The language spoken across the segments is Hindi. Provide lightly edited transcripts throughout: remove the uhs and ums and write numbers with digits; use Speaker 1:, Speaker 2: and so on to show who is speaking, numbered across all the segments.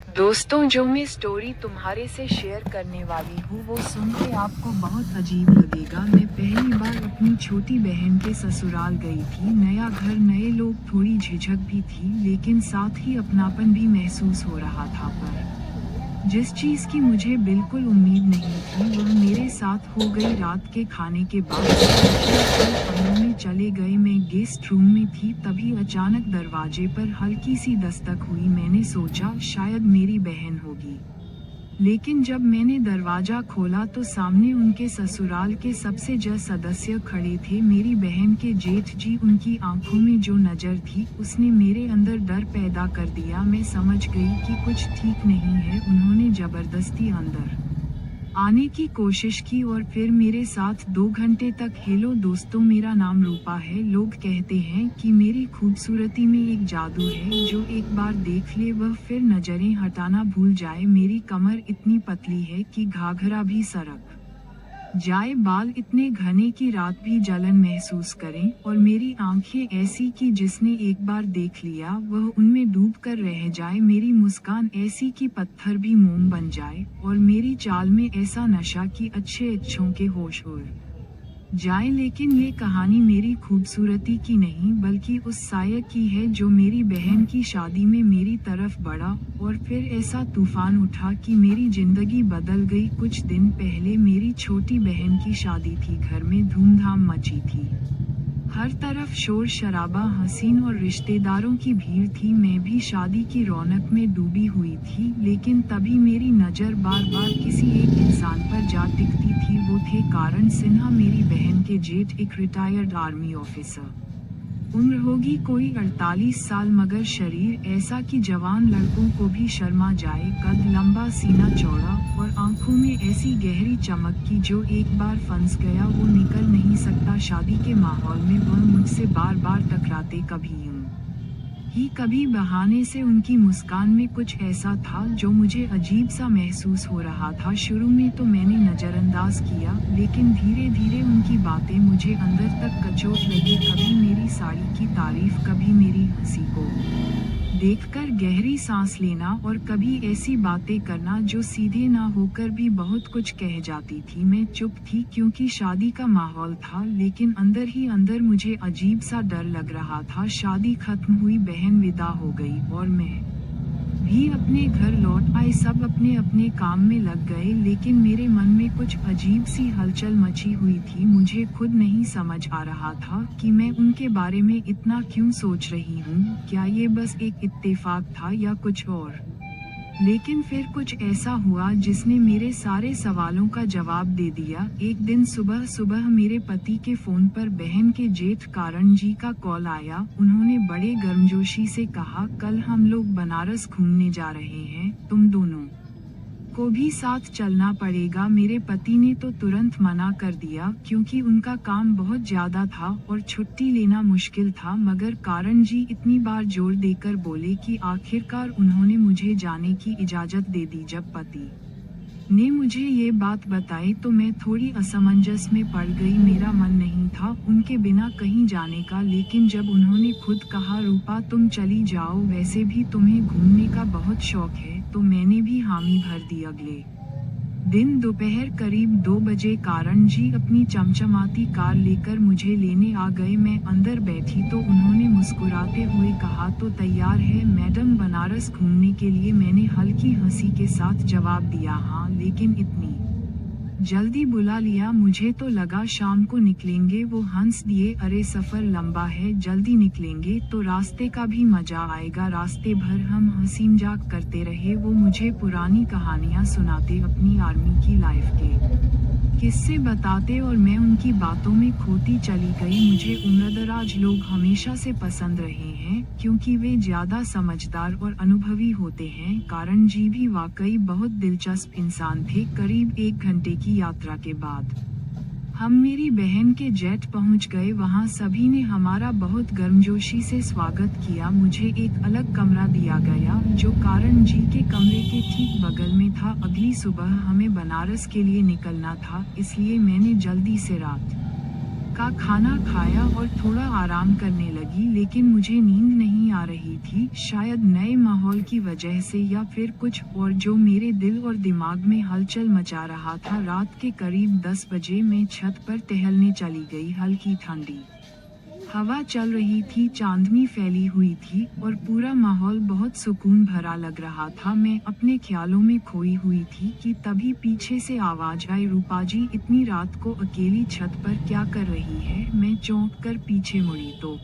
Speaker 1: दोस्तों, जो मैं स्टोरी तुम्हारे से शेयर करने वाली हूँ वो सुन के आपको बहुत अजीब लगेगा। मैं पहली बार अपनी छोटी बहन के ससुराल गई थी। नया घर, नए लोग, थोड़ी झिझक भी थी, लेकिन साथ ही अपनापन भी महसूस हो रहा था। पर जिस चीज़ की मुझे बिल्कुल उम्मीद नहीं थी वह मेरे साथ हो गई। रात के खाने के बाद सब अपने-अपने कमरों में चले गए। मैं गेस्ट रूम में थी, तभी अचानक दरवाजे पर हल्की सी दस्तक हुई। मैंने सोचा शायद मेरी बहन होगी, लेकिन जब मैंने दरवाजा खोला तो सामने उनके ससुराल के सबसे जज सदस्य खड़े थे, मेरी बहन के जेठ जी। उनकी आंखों में जो नज़र थी उसने मेरे अंदर डर पैदा कर दिया। मैं समझ गई कि कुछ ठीक नहीं है। उन्होंने जबरदस्ती अंदर आने की कोशिश की और फिर मेरे साथ 2 घंटे तक। हेलो दोस्तों, मेरा नाम रूपा है। लोग कहते हैं कि मेरी खूबसूरती में एक जादू है, जो एक बार देख ले वह फिर नजरें हटाना भूल जाए। मेरी कमर इतनी पतली है कि घाघरा भी सरक जाए, बाल इतने घने कि रात भी जलन महसूस करें, और मेरी आंखें ऐसी कि जिसने एक बार देख लिया वह उनमें डूब कर रह जाए। मेरी मुस्कान ऐसी कि पत्थर भी मोम बन जाए, और मेरी चाल में ऐसा नशा कि अच्छे अच्छों के होश उड़ जाए। लेकिन ये कहानी मेरी खूबसूरती की नहीं, बल्कि उस साया की है जो मेरी बहन की शादी में मेरी तरफ बढ़ा, और फिर ऐसा तूफान उठा कि मेरी जिंदगी बदल गई। कुछ दिन पहले मेरी छोटी बहन की शादी थी। घर में धूमधाम मची थी, हर तरफ शोर शराबा, हसीन और रिश्तेदारों की भीड़ थी। मैं भी शादी की रौनक में डूबी हुई थी, लेकिन तभी मेरी नज़र बार बार किसी एक इंसान पर जा टिकती थी। वो थे कारण सिन्हा, मेरी बहन के जेठ, एक रिटायर्ड आर्मी ऑफिसर। उम्र होगी कोई 48 साल, मगर शरीर ऐसा कि जवान लड़कों को भी शर्मा जाए। कद लंबा, सीना चौड़ा, और आंखों में ऐसी गहरी चमक की जो एक बार फंस गया वो निकल नहीं सकता। शादी के माहौल में वह मुझसे बार बार टकराते, कभी यूं ही कभी बहाने से। उनकी मुस्कान में कुछ ऐसा था जो मुझे अजीब सा महसूस हो रहा था। शुरू में तो मैंने नज़रअंदाज किया, लेकिन धीरे धीरे उनकी बातें मुझे अंदर तक कचोट लगी। कभी मेरी साड़ी की तारीफ, कभी मेरी हंसी को देखकर गहरी सांस लेना, और कभी ऐसी बातें करना जो सीधे ना होकर भी बहुत कुछ कह जाती थी। मैं चुप थी क्योंकि शादी का माहौल था, लेकिन अंदर ही अंदर मुझे अजीब सा डर लग रहा था। शादी खत्म हुई, बहन विदा हो गई, और मैं भी अपने घर लौट आए। सब अपने अपने काम में लग गए, लेकिन मेरे मन में कुछ अजीब सी हलचल मची हुई थी। मुझे खुद नहीं समझ आ रहा था कि मैं उनके बारे में इतना क्यों सोच रही हूँ। क्या ये बस एक इत्तेफाक था या कुछ और? लेकिन फिर कुछ ऐसा हुआ जिसने मेरे सारे सवालों का जवाब दे दिया। एक दिन सुबह सुबह मेरे पति के फोन पर बहन के जेठ कारण जी का कॉल आया। उन्होंने बड़े गर्मजोशी से कहा, कल हम लोग बनारस घूमने जा रहे हैं, तुम दोनों को भी साथ चलना पड़ेगा। मेरे पति ने तो तुरंत मना कर दिया, क्योंकि उनका काम बहुत ज्यादा था और छुट्टी लेना मुश्किल था। मगर कारण जी इतनी बार जोर देकर बोले कि आखिरकार उन्होंने मुझे जाने की इजाजत दे दी। जब पति ने मुझे ये बात बताई तो मैं थोड़ी असमंजस में पड़ गई। मेरा मन नहीं था उनके बिना कहीं जाने का, लेकिन जब उन्होंने खुद कहा, रूपा तुम चली जाओ, वैसे भी तुम्हें घूमने का बहुत शौक है, तो मैंने भी हामी भर दी। अगले दिन दोपहर करीब 2 बजे कारण जी अपनी चमचमाती कार लेकर मुझे लेने आ गए। मैं अंदर बैठी तो उन्होंने मुस्कुराते हुए कहा, तो तैयार है मैडम बनारस घूमने के लिए? मैंने हल्की हंसी के साथ जवाब दिया, हाँ, लेकिन इतनी जल्दी बुला लिया? मुझे तो लगा शाम को निकलेंगे। वो हंस दिए, अरे सफर लंबा है, जल्दी निकलेंगे तो रास्ते का भी मजा आएगा। रास्ते भर हम हंसी मजाक करते रहे। वो मुझे पुरानी कहानियां सुनाते, अपनी आर्मी की लाइफ के किस्से बताते, और मैं उनकी बातों में खोती चली गई। मुझे उम्रदराज लोग हमेशा से पसंद रहे हैं, क्योंकि वे ज्यादा समझदार और अनुभवी होते हैं। कारण जी भी वाकई बहुत दिलचस्प इंसान थे। करीब 1 घंटे की यात्रा के बाद हम मेरी बहन के जेट पहुंच गए। वहां सभी ने हमारा बहुत गर्मजोशी से स्वागत किया। मुझे एक अलग कमरा दिया गया, जो कारण जी के कमरे के ठीक बगल में था। अगली सुबह हमें बनारस के लिए निकलना था, इसलिए मैंने जल्दी से रात का खाना खाया और थोड़ा आराम करने लगी, लेकिन मुझे नींद नहीं आ रही थी, शायद नए माहौल की वजह से या फिर कुछ और जो मेरे दिल और दिमाग में हलचल मचा रहा था। रात के करीब 10 बजे मैं छत पर टहलने चली गई। हल्की ठंडी हवा चल रही थी, चांदनी फैली हुई थी और पूरा माहौल बहुत सुकून भरा लग रहा था। मैं अपने ख्यालों में खोई हुई थी कि तभी पीछे से आवाज आई, रूपाजी इतनी रात को अकेली छत पर क्या कर रही है? मैं चौंक कर पीछे मुड़ी तो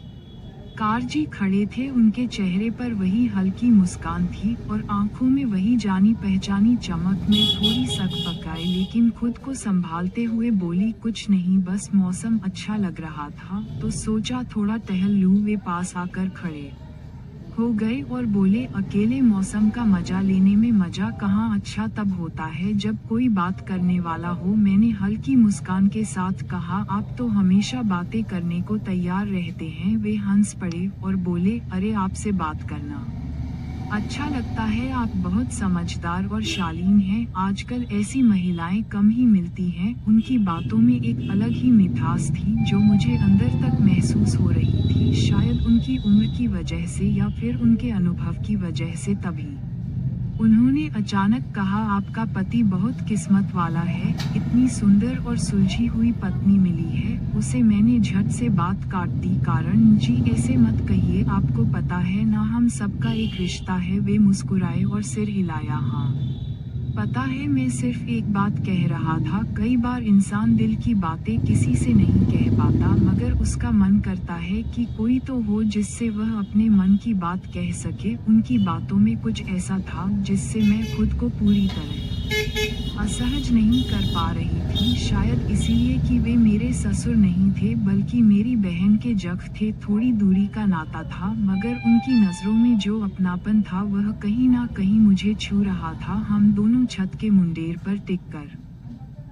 Speaker 1: कार जी खड़े थे। उनके चेहरे पर वही हल्की मुस्कान थी और आंखों में वही जानी पहचानी चमक। मैं थोड़ी सकपकाई, लेकिन खुद को संभालते हुए बोली, कुछ नहीं, बस मौसम अच्छा लग रहा था तो सोचा थोड़ा टहल लूं। वे पास आकर खड़े हो गए और बोले, अकेले मौसम का मजा लेने में मजा कहाँ, अच्छा तब होता है जब कोई बात करने वाला हो। मैंने हल्की मुस्कान के साथ कहा, आप तो हमेशा बातें करने को तैयार रहते हैं। वे हंस पड़े और बोले, अरे आपसे बात करना अच्छा लगता है, आप बहुत समझदार और शालीन हैं। आजकल ऐसी महिलाएं कम ही मिलती हैं। उनकी बातों में एक अलग ही मिठास थी जो मुझे अंदर तक महसूस हो रही थी, शायद उनकी उम्र की वजह से या फिर उनके अनुभव की वजह से। तभी उन्होंने अचानक कहा, आपका पति बहुत किस्मत वाला है, इतनी सुंदर और सुलझी हुई पत्नी मिली है उसे। मैंने झट से बात काट दी, कारण जी ऐसे मत कहिए, आपको पता है ना हम सबका एक रिश्ता है। वे मुस्कुराए और सिर हिलाया, हाँ पता है, मैं सिर्फ एक बात कह रहा था। कई बार इंसान दिल की बातें किसी से नहीं कह पाता, मगर उसका मन करता है कि कोई तो हो जिससे वह अपने मन की बात कह सके। उनकी बातों में कुछ ऐसा था जिससे मैं खुद को पूरी तरह असहज नहीं कर पा रही थी, शायद इसीलिए कि वे मेरे ससुर नहीं थे बल्कि मेरी बहन के जख थे। थोड़ी दूरी का नाता था, मगर उनकी नजरों में जो अपनापन था वह कहीं ना कहीं मुझे छू रहा था। हम दोनों छत के मुंडेर पर टिककर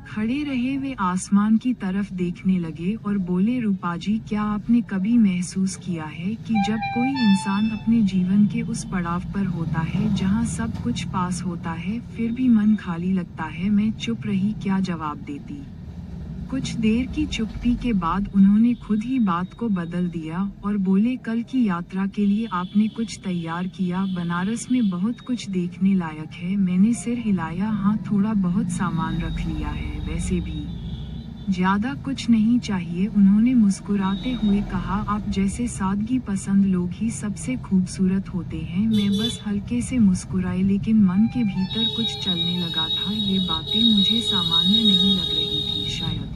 Speaker 1: खड़े रहे। वे आसमान की तरफ देखने लगे और बोले, रूपाजी क्या आपने कभी महसूस किया है कि जब कोई इंसान अपने जीवन के उस पड़ाव पर होता है जहां सब कुछ पास होता है, फिर भी मन खाली लगता है? मैं चुप रही, क्या जवाब देती। कुछ देर की चुप्पी के बाद उन्होंने खुद ही बात को बदल दिया और बोले, कल की यात्रा के लिए आपने कुछ तैयार किया? बनारस में बहुत कुछ देखने लायक है। मैंने सिर हिलाया, हाँ थोड़ा बहुत सामान रख लिया है, वैसे भी ज्यादा कुछ नहीं चाहिए। उन्होंने मुस्कुराते हुए कहा, आप जैसे सादगी पसंद लोग ही सबसे खूबसूरत होते हैं। मैं बस हल्के से मुस्कुराई, लेकिन मन के भीतर कुछ चलने लगा था। ये बातें मुझे सामान्य नहीं लग रही थी, शायद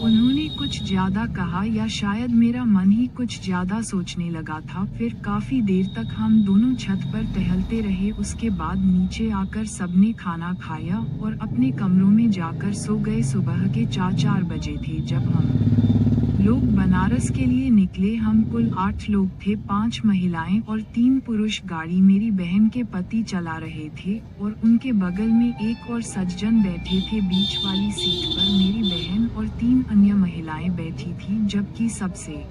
Speaker 1: उन्होंने कुछ ज्यादा कहा या शायद मेरा मन ही कुछ ज्यादा सोचने लगा था। फिर काफी देर तक हम दोनों छत पर टहलते रहे। उसके बाद नीचे आकर सबने खाना खाया और अपने कमरों में जाकर सो गए। सुबह के 4 बजे थे जब हम लोग बनारस के लिए निकले। हम कुल 8 लोग थे, 5 महिलाएं और 3 पुरुष। गाड़ी मेरी बहन के पति चला रहे थे और उनके बगल में एक और सज्जन बैठे थे। बीच वाली सीट पर मेरी बहन और 3 अन्य महिलाएं बैठी थीं, जबकि सबसे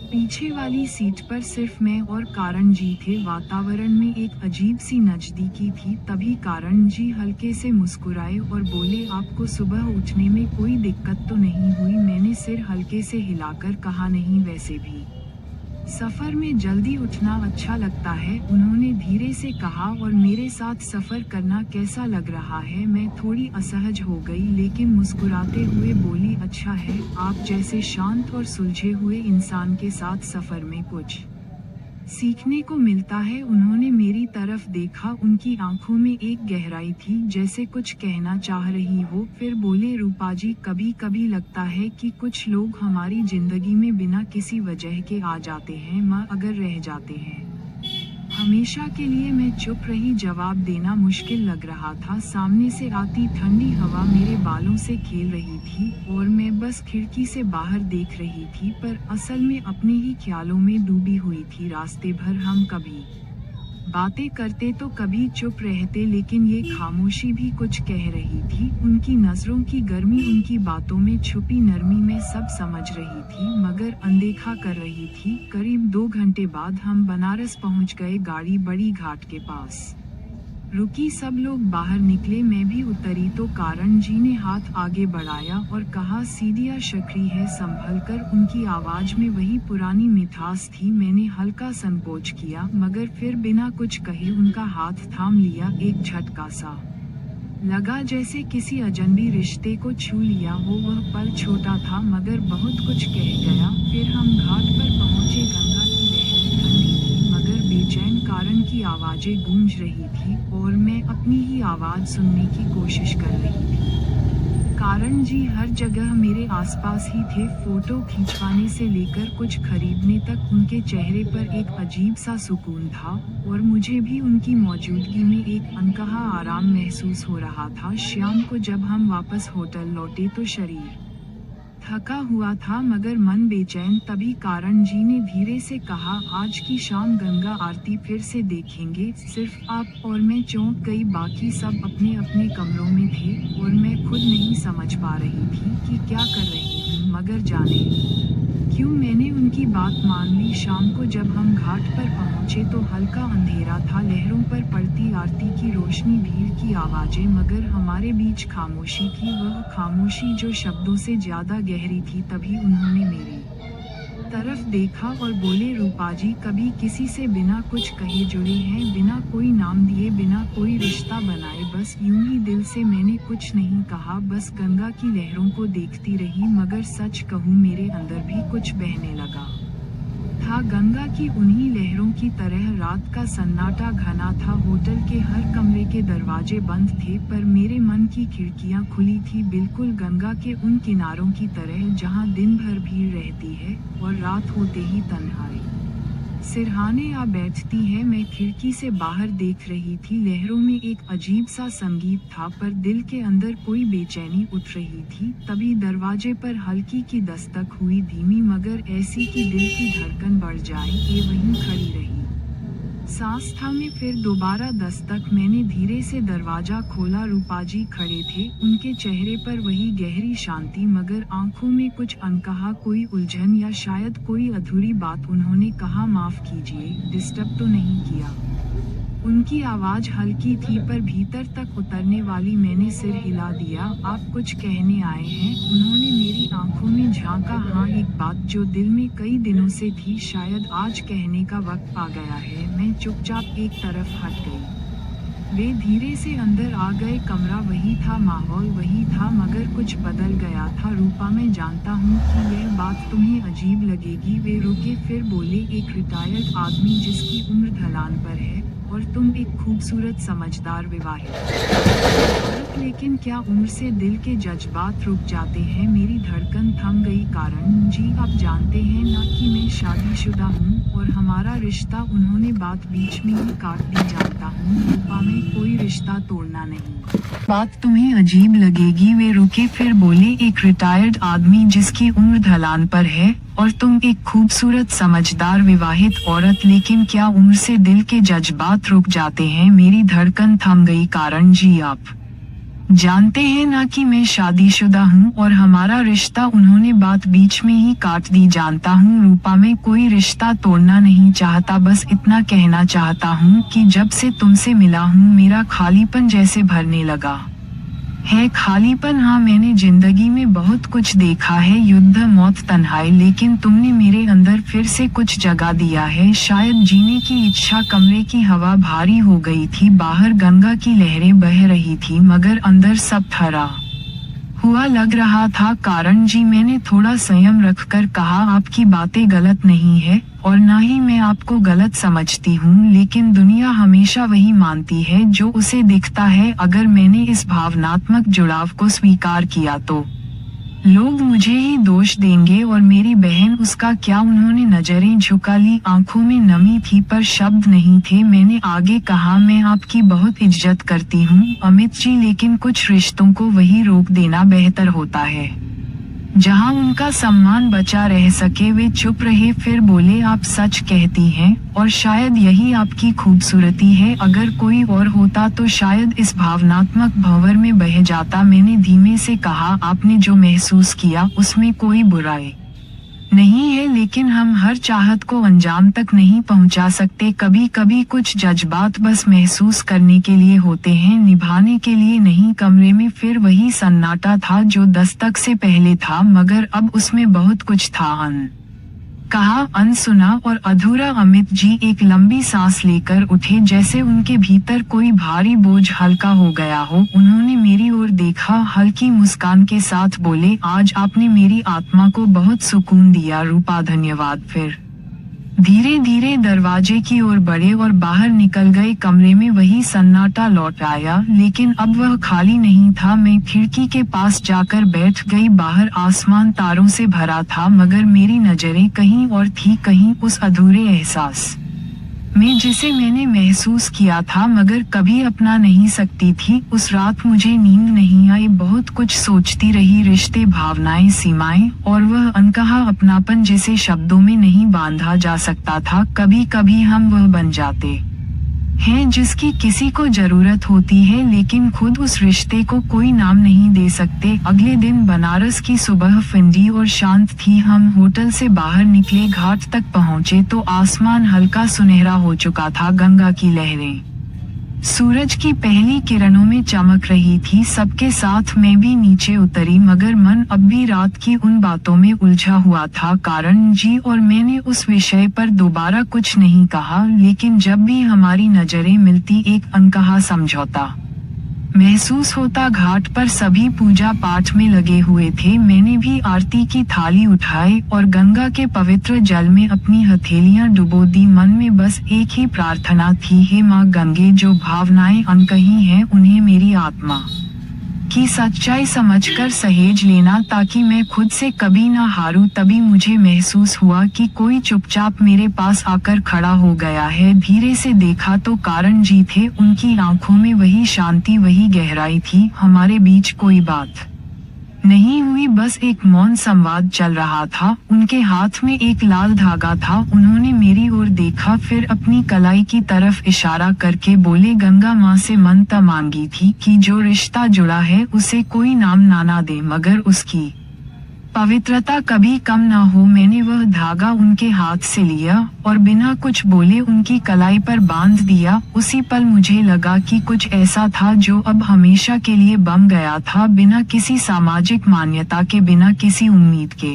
Speaker 1: पीछे वाली सीट पर सिर्फ मैं और कारण जी थे। वातावरण में एक अजीब सी नजदीकी थी। तभी कारण जी हल्के से मुस्कुराए और बोले, आपको सुबह उठने में कोई दिक्कत तो नहीं हुई? मैंने सिर हल्के से हिलाकर कहा, नहीं, वैसे भी सफर में जल्दी उठना अच्छा लगता है। उन्होंने धीरे से कहा, और मेरे साथ सफर करना कैसा लग रहा है? मैं थोड़ी असहज हो गई, लेकिन मुस्कुराते हुए बोली, अच्छा है, आप जैसे शांत और सुलझे हुए इंसान के साथ सफर में कुछ सीखने को मिलता है। उन्होंने मेरी तरफ देखा, उनकी आंखों में एक गहराई थी जैसे कुछ कहना चाह रही हो। फिर बोले, रूपाजी कभी कभी लगता है कि कुछ लोग हमारी जिंदगी में बिना किसी वजह के आ जाते हैं, अगर रह जाते हैं हमेशा के लिए। मैं चुप रही, जवाब देना मुश्किल लग रहा था। सामने से आती ठंडी हवा मेरे बालों से खेल रही थी और मैं बस खिड़की से बाहर देख रही थी, पर असल में अपने ही ख्यालों में डूबी हुई थी। रास्ते भर हम कभी बातें करते तो कभी चुप रहते, लेकिन ये खामोशी भी कुछ कह रही थी। उनकी नजरों की गर्मी, उनकी बातों में छुपी नरमी मैं सब समझ रही थी, मगर अनदेखा कर रही थी। करीब 2 घंटे बाद हम बनारस पहुंच गए। गाड़ी बड़ी घाट के पास रुकी, सब लोग बाहर निकले, मैं भी उतरी तो कारण जी ने हाथ आगे बढ़ाया और कहा, सीधिया शक्री है, संभल कर। उनकी आवाज में वही पुरानी मिठास थी। मैंने हल्का संकोच किया, मगर फिर बिना कुछ कहे उनका हाथ थाम लिया। एक झटका सा लगा, जैसे किसी अजनबी रिश्ते को छू लिया हो। वह पल छोटा था मगर बहुत कुछ कह गया। फिर हम घाट पर पहुंचे। गंगा की लहरें ठंडी थी मगर बेचैन, कारण की आवाजें गूंज रही थी और मैं अपनी ही आवाज सुनने की कोशिश कर रही थी। कारण जी हर जगह मेरे आसपास ही थे, फोटो खिंचवाने से लेकर कुछ खरीदने तक। उनके चेहरे पर एक अजीब सा सुकून था और मुझे भी उनकी मौजूदगी में एक अनकहा आराम महसूस हो रहा था। शाम को जब हम वापस होटल लौटे तो शरीर थका हुआ था मगर मन बेचैन। तभी कारण जी ने धीरे से कहा, आज की शाम गंगा आरती फिर से देखेंगे, सिर्फ आप और मैं। चौंक गई, बाकी सब अपने अपने कमरों में थे और मैं खुद नहीं समझ पा रही थी कि क्या कर रही हूँ। मगर जाने क्यों मैंने उनकी बात मान ली। शाम को जब हम घाट पर पहुंचे तो हल्का अंधेरा था, लहरों पर पड़ती आरती की रोशनी, भीड़ की आवाजें, मगर हमारे बीच खामोशी थी, वह खामोशी जो शब्दों से ज्यादा गहरी थी। तभी उन्होंने मेरी तरफ देखा और बोले, रूपा जी कभी किसी से बिना कुछ कहे जुड़े हैं, बिना कोई नाम दिए, बिना कोई रिश्ता बनाए, बस यूं ही दिल से। मैंने कुछ नहीं कहा, बस गंगा की लहरों को देखती रही। मगर सच कहूँ, मेरे अंदर भी कुछ बहने लगा था, गंगा की उन्हीं लहरों की तरह। रात का सन्नाटा घना था, होटल के हर कमरे के दरवाजे बंद थे, पर मेरे मन की खिड़कियां खुली थी, बिल्कुल गंगा के उन किनारों की तरह जहां दिन भर भीड़ रहती है और रात होते ही तन्हाई सिरहाने आ बैठती है। मैं खिड़की से बाहर देख रही थी, लहरों में एक अजीब सा संगीत था, पर दिल के अंदर कोई बेचैनी उठ रही थी। तभी दरवाजे पर हल्की की दस्तक हुई, धीमी मगर ऐसी कि दिल की धड़कन बढ़ जाए। ये वहीं खड़ी रही, सांस थामे, फिर दोबारा दस्तक। मैंने धीरे से दरवाजा खोला, रूपा जी खड़े थे, उनके चेहरे पर वही गहरी शांति, मगर आंखों में कुछ अनकहा, कोई उलझन या शायद कोई अधूरी बात। उन्होंने कहा, माफ कीजिए, डिस्टर्ब तो नहीं किया। उनकी आवाज हल्की थी पर भीतर तक उतरने वाली। मैंने सिर हिला दिया, आप कुछ कहने आए हैं? उन्होंने मेरी आंखों में झांका, हाँ, एक बात जो दिल में कई दिनों से थी, शायद आज कहने का वक्त आ गया है। मैं चुपचाप एक तरफ हट गई। वे धीरे से अंदर आ गए, कमरा वही था, माहौल वही था, मगर कुछ बदल गया था। रूपा, मैं जानता हूँ कि यह बात तुम्हें अजीब लगेगी। वे रुके, फिर बोले, एक रिटायर्ड आदमी जिसकी उम्र ढलान पर है और तुम एक खूबसूरत समझदार विवाहित औरत, लेकिन क्या उम्र से दिल के जज्बात रुक जाते हैं? मेरी धड़कन थम गई। कारण जी, आप जानते हैं ना कि मैं शादीशुदा हूँ और हमारा रिश्ता। उन्होंने बात बीच में ही काट दी, जानता हूँ रूपा, में कोई रिश्ता तोड़ना नहीं। बात तुम्हें अजीब लगेगी। वे रुके, फिर बोले, एक रिटायर्ड आदमी जिसकी उम्र ढलान पर है और तुम एक खूबसूरत समझदार विवाहित औरत, लेकिन क्या उम्र से दिल के जज्बात रुक जाते हैं? मेरी धड़कन थम गई। कारण जी, आप जानते हैं ना कि मैं शादीशुदा हूँ और हमारा रिश्ता। उन्होंने बात बीच में ही काट दी, जानता हूँ रूपा, मैं कोई रिश्ता तोड़ना नहीं चाहता, बस इतना कहना चाहता हूँ कि जब से तुमसे मिला हूँ मेरा खालीपन जैसे भरने लगा है। खालीपन, हाँ, मैंने जिंदगी में बहुत कुछ देखा है, युद्ध, मौत, तन्हाई, लेकिन तुमने मेरे अंदर फिर से कुछ जगा दिया है, शायद जीने की इच्छा। कमरे की हवा भारी हो गई थी, बाहर गंगा की लहरें बह रही थी, मगर अंदर सब ठहरा हुआ लग रहा था। कारण जी, मैंने थोड़ा संयम रखकर कहा, आपकी बातें गलत नहीं है और ना ही मैं आपको गलत समझती हूँ, लेकिन दुनिया हमेशा वही मानती है जो उसे दिखता है। अगर मैंने इस भावनात्मक जुड़ाव को स्वीकार किया तो लोग मुझे ही दोष देंगे और मेरी बहन, उसका क्या? उन्होंने नजरें झुका ली, आंखों में नमी थी पर शब्द नहीं थे। मैंने आगे कहा, मैं आपकी बहुत इज्जत करती हूँ अमित जी, लेकिन कुछ रिश्तों को वही रोक देना बेहतर होता है जहाँ उनका सम्मान बचा रह सके। वे चुप रहे, फिर बोले, आप सच कहती हैं और शायद यही आपकी खूबसूरती है। अगर कोई और होता तो शायद इस भावनात्मक भंवर में बह जाता। मैंने धीमे से कहा, आपने जो महसूस किया उसमें कोई बुराई नहीं है, लेकिन हम हर चाहत को अंजाम तक नहीं पहुंचा सकते। कभी कभी कुछ जज्बात बस महसूस करने के लिए होते हैं, निभाने के लिए नहीं। कमरे में फिर वही सन्नाटा था जो दस्तक से पहले था, मगर अब उसमें बहुत कुछ था। कहा, अनसुना और अधूरा। अमित जी एक लंबी सांस लेकर उठे, जैसे उनके भीतर कोई भारी बोझ हल्का हो गया हो। उन्होंने मेरी ओर देखा, हल्की मुस्कान के साथ बोले, आज आपने मेरी आत्मा को बहुत सुकून दिया रूपा, धन्यवाद। फिर धीरे धीरे दरवाजे की ओर बढ़े और बाहर निकल गए। कमरे में वही सन्नाटा लौट आया, लेकिन अब वह खाली नहीं था। मैं खिड़की के पास जाकर बैठ गई। बाहर आसमान तारों से भरा था, मगर मेरी नजरें कहीं और थी, कहीं उस अधूरे एहसास में जिसे मैंने महसूस किया था मगर कभी अपना नहीं सकती थी। उस रात मुझे नींद नहीं आई, बहुत कुछ सोचती रही, रिश्ते, भावनाएं, सीमाएं, और वह अनकहा अपनापन जिसे शब्दों में नहीं बांधा जा सकता था। कभी कभी हम वह बन जाते हैं जिसकी किसी को जरूरत होती है, लेकिन खुद उस रिश्ते को कोई नाम नहीं दे सकते। अगले दिन बनारस की सुबह ठंडी और शांत थी। हम होटल से बाहर निकले, घाट तक पहुँचे तो आसमान हल्का सुनहरा हो चुका था। गंगा की लहरें सूरज की पहली किरणों में चमक रही थी। सबके साथ मैं भी नीचे उतरी, मगर मन अब भी रात की उन बातों में उलझा हुआ था। कारण जी और मैंने उस विषय पर दोबारा कुछ नहीं कहा, लेकिन जब भी हमारी नजरें मिलती एक अनकहा समझौता महसूस होता। घाट पर सभी पूजा पाठ में लगे हुए थे। मैंने भी आरती की थाली उठाई और गंगा के पवित्र जल में अपनी हथेलियां डुबो दी। मन में बस एक ही प्रार्थना थी, हे माँ गंगे, जो भावनाएं अनकही हैं उन्हें मेरी आत्मा की सच्चाई समझकर सहेज लेना, ताकि मैं खुद से कभी ना हारूं। तभी मुझे महसूस हुआ कि कोई चुपचाप मेरे पास आकर खड़ा हो गया है। धीरे से देखा तो कारण जी थे। उनकी आंखों में वही शांति, वही गहराई थी। हमारे बीच कोई बात नहीं हुई, बस एक मौन संवाद चल रहा था। उनके हाथ में एक लाल धागा था। उन्होंने मेरी ओर देखा, फिर अपनी कलाई की तरफ इशारा करके बोले, गंगा माँ से मन्नत मांगी थी कि जो रिश्ता जुड़ा है उसे कोई नाम ना दे, मगर उसकी पवित्रता कभी कम ना हो। मैंने वह धागा उनके हाथ से लिया और बिना कुछ बोले उनकी कलाई पर बांध दिया। उसी पल मुझे लगा कि कुछ ऐसा था जो अब हमेशा के लिए बम गया था, बिना किसी सामाजिक मान्यता के, बिना किसी उम्मीद के।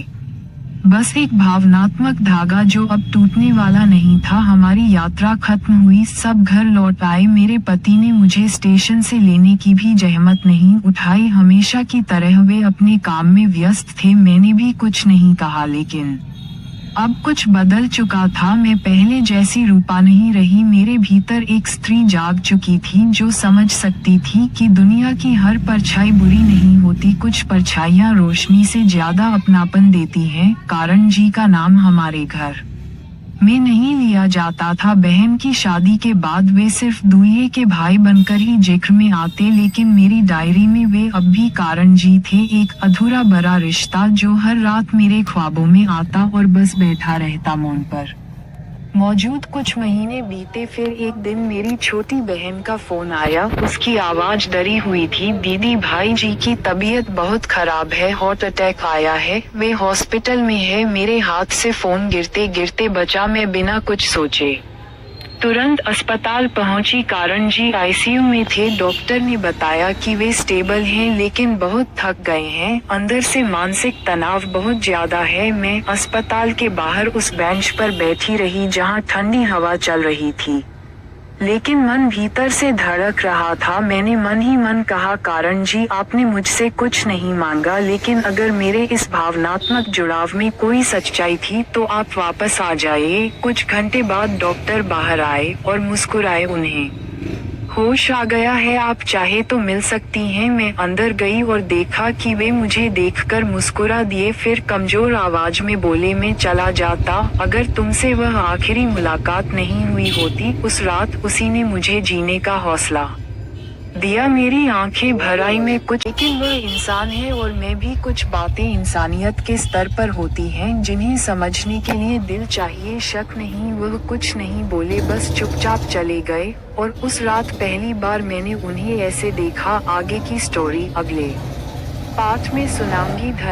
Speaker 1: बस एक भावनात्मक धागा जो अब टूटने वाला नहीं था। हमारी यात्रा खत्म हुई, सब घर लौट आए। मेरे पति ने मुझे स्टेशन से लेने की भी जहमत नहीं उठाई। हमेशा की तरह वे अपने काम में व्यस्त थे। मैंने भी कुछ नहीं कहा, लेकिन अब कुछ बदल चुका था। मैं पहले जैसी रूपा नहीं रही। मेरे भीतर एक स्त्री जाग चुकी थी जो समझ सकती थी कि दुनिया की हर परछाई बुरी नहीं होती। कुछ परछाइयां रोशनी से ज्यादा अपनापन देती हैं। कारण जी का नाम हमारे घर में नहीं लिया जाता था। बहन की शादी के बाद वे सिर्फ दूल्हे के भाई बनकर ही जिक्र में आते, लेकिन मेरी डायरी में वे अब भी कारण जी थे। एक अधूरा बड़ा रिश्ता जो हर रात मेरे ख्वाबों में आता और बस बैठा रहता मौन पर मौजूद। कुछ महीने बीते, फिर एक दिन मेरी छोटी बहन का फोन आया। उसकी आवाज डरी हुई थी। दीदी, भाई जी की तबीयत बहुत खराब है, हार्ट अटैक आया है, वे हॉस्पिटल में है। मेरे हाथ से फोन गिरते गिरते बचा। मैं बिना कुछ सोचे तुरंत अस्पताल पहुंची। कारण जी आईसीयू में थे। डॉक्टर ने बताया कि वे स्टेबल हैं, लेकिन बहुत थक गए हैं। अंदर से मानसिक तनाव बहुत ज्यादा है। मैं अस्पताल के बाहर उस बेंच पर बैठी रही जहां ठंडी हवा चल रही थी, लेकिन मन भीतर से धड़क रहा था। मैंने मन ही मन कहा, कारण जी, आपने मुझसे कुछ नहीं मांगा, लेकिन अगर मेरे इस भावनात्मक जुड़ाव में कोई सच्चाई थी तो आप वापस आ जाइए। कुछ घंटे बाद डॉक्टर बाहर आए और मुस्कुराए। उन्हें होश आ गया है, आप चाहे तो मिल सकती हैं। मैं अंदर गई और देखा कि वे मुझे देखकर मुस्कुरा दिए। फिर कमजोर आवाज में बोले, मैं चला जाता अगर तुमसे वह आखिरी मुलाकात नहीं हुई होती। उस रात उसी ने मुझे जीने का हौसला दिया। मेरी आंखें भर आई। मैं कुछ, लेकिन वह इंसान है और मैं भी। कुछ बातें इंसानियत के स्तर पर होती हैं जिन्हें समझने के लिए दिल चाहिए। शक नहीं, वह कुछ नहीं बोले, बस चुपचाप चले गए। और उस रात पहली बार मैंने उन्हें ऐसे देखा। आगे की स्टोरी अगले पार्ट में सुनाऊंगी। धन्यवाद।